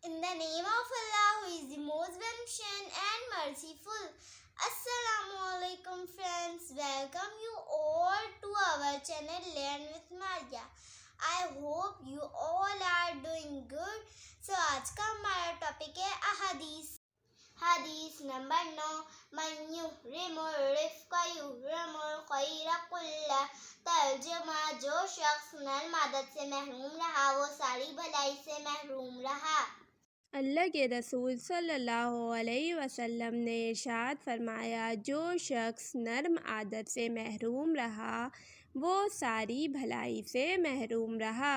In the name of Allah, who is the most beneficent and merciful. Assalamu alaikum friends. Welcome you all to our channel Learn with Maria. I hope you all are doing good. So आज का हमारा topic है अहादीस। हदीस number 9, मन युहरिमुर रिफ्क युहरिमुल खैर कुल्ला। तर्जुमा, जो शख्स नर्म आदत से महरूम रहा वो सारी भलाई से महरूम रहा। अल्लाह के रसूल सल्लल्लाहु अलैहि वसल्लम ने इरशाद फरमाया, जो शख्स नर्म आदत से महरूम रहा वो सारी भलाई से महरूम रहा।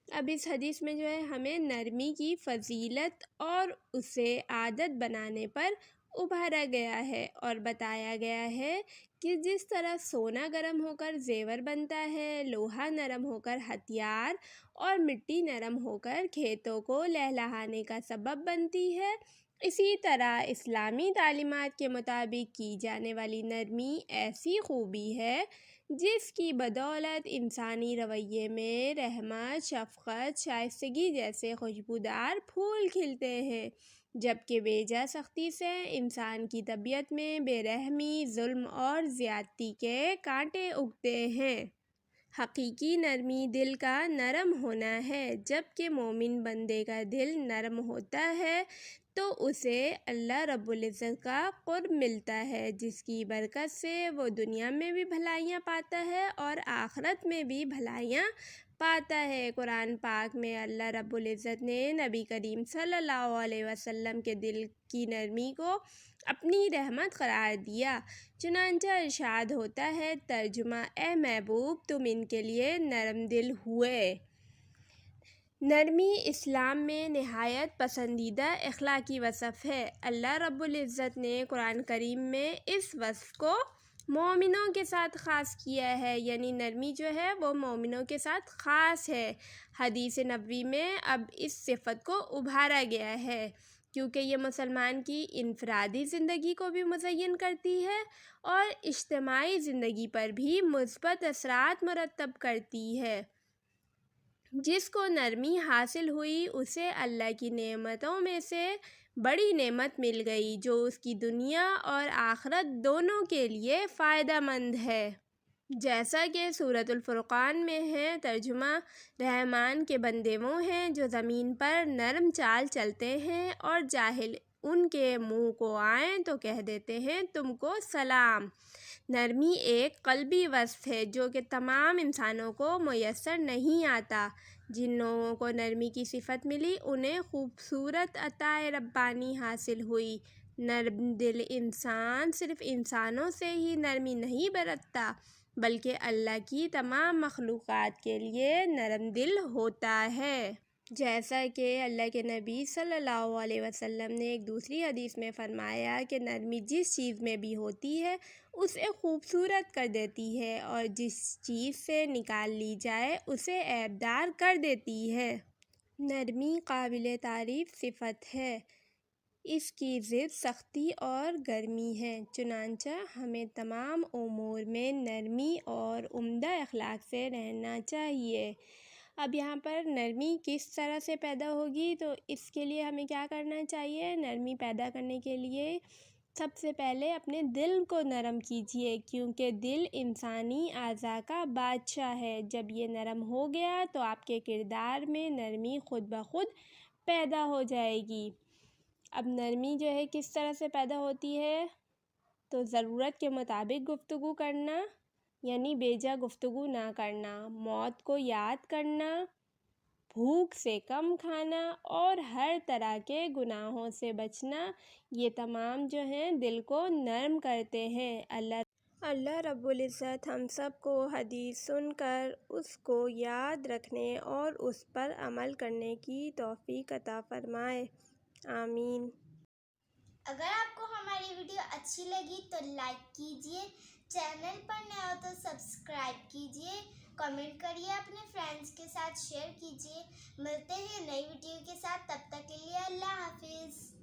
अब इस हदीस में जो है हमें नरमी की फ़जीलत और उसे आदत बनाने पर उभारा गया है और बताया गया है कि जिस तरह सोना गर्म होकर ज़ेवर बनता है, लोहा नरम होकर हथियार और मिट्टी नरम होकर खेतों को लहलहाने का सबब बनती है, इसी तरह इस्लामी तालीमात के मुताबिक की जाने वाली नरमी ऐसी खूबी है जिसकी बदौलत इंसानी रवैये में रहमत, शफ़क़त, शाइस्तगी जैसे खुशबूदार फूल खिलते हैं, जबकि बेजा सख्ती से इंसान की तबीयत में बेरहमी, जुल्म और ज़्यादती के कांटे उगते हैं। हकीकी नरमी दिल का नरम होना है। जबकि मोमिन बंदे का दिल नरम होता है तो उसे अल्लाह रब्बुल इज़्ज़त का क़ुर्ब मिलता है, जिसकी बरकत से वो दुनिया में भी भलाइयाँ पाता है और आखिरत में भी भलाइयाँ पाता है। कुरान पाक में अल्लाह रब्बुल इज़्ज़त ने नबी करीम सल्लल्लाहु अलैहि वसल्लम के दिल की नरमी को अपनी रहमत करार दिया। चुनांचे इरशाद होता है, तर्जुमा, ए महबूब तुम इनके लिए नरम दिल हुए। नरमी इस्लाम में नहायत पसंदीदा अखलाकी वसफ़ है। अल्लाह रब्बुल इज़्ज़त ने कुरान करीम में इस वصف को मोमिनों के साथ ख़ास किया है, यानी नरमी जो है वो मोमिनों के साथ ख़ास है। हदीस नबवी में अब इस सिफ़त को उभारा गया है क्योंकि ये मुसलमान की इनफरादी ज़िंदगी को भी मुज़य्यन करती है और इज्तिमाई ज़िंदगी पर भी मुस्बत असरात मुरतब करती है। जिसको नरमी हासिल हुई उसे अल्लाह की नेमतों में से बड़ी नेमत मिल गई, जो उसकी दुनिया और आखिरत दोनों के लिए फ़ायदेमंद है। जैसा कि सूरतुल फुरक़ान में है, तर्जुमा, रहमान के बंदे वो हैं जो ज़मीन पर नरम चाल चलते हैं और जाहिल उनके मुँह को आएँ तो कह देते हैं तुमको सलाम। नरमी एक क़ल्बी वस्फ़ है जो कि तमाम इंसानों को मुयस्सर नहीं आता। जिन लोगों को नरमी की सिफ़त मिली उन्हें ख़ूबसूरत अताए रब्बानी हासिल हुई। नरम दिल इंसान सिर्फ़ इंसानों से ही नरमी नहीं बरतता बल्कि अल्लाह की तमाम मखलूक़ात के लिए नरम दिल होता है। जैसा कि अल्लाह के नबी सल्लल्लाहु अलैहि वसल्लम ने एक दूसरी हदीस में फ़रमाया कि नरमी जिस चीज़ में भी होती है उसे खूबसूरत कर देती है और जिस चीज़ से निकाल ली जाए उसे ऐबदार कर देती है। नरमी काबिल तारीफ़ सिफ़त है, इसकी ज़िद सख्ती और गर्मी है। चुनांचे हमें तमाम उमूर में नरमी और उम्दा अखलाक से रहना चाहिए। अब यहाँ पर नरमी किस तरह से पैदा होगी, तो इसके लिए हमें क्या करना चाहिए। नरमी पैदा करने के लिए सबसे पहले अपने दिल को नरम कीजिए, क्योंकि दिल इंसानी आज़ा का बादशाह है। जब ये नरम हो गया तो आपके किरदार में नरमी खुद ब खुद पैदा हो जाएगी। अब नरमी जो है किस तरह से पैदा होती है, तो ज़रूरत के मुताबिक गुफ्तगू करना, यानी बेजा गुफ्तगू ना करना, मौत को याद करना, भूख से कम खाना और हर तरह के गुनाहों से बचना, ये तमाम जो हैं दिल को नरम करते हैं। अल्लाह रब्बुल इज़्ज़त हम सब को हदीस सुनकर उसको याद रखने और उस पर अमल करने की तौफ़ीक़ अता फ़रमाए। आमीन। अगर आपको हमारी वीडियो अच्छी लगी तो लाइक कीजिए, चैनल पर नए हो तो सब्सक्राइब कीजिए, कमेंट करिए, अपने फ्रेंड्स के साथ शेयर कीजिए। मिलते हैं नई वीडियो के साथ, तब तक के लिए अल्लाह हाफिज़।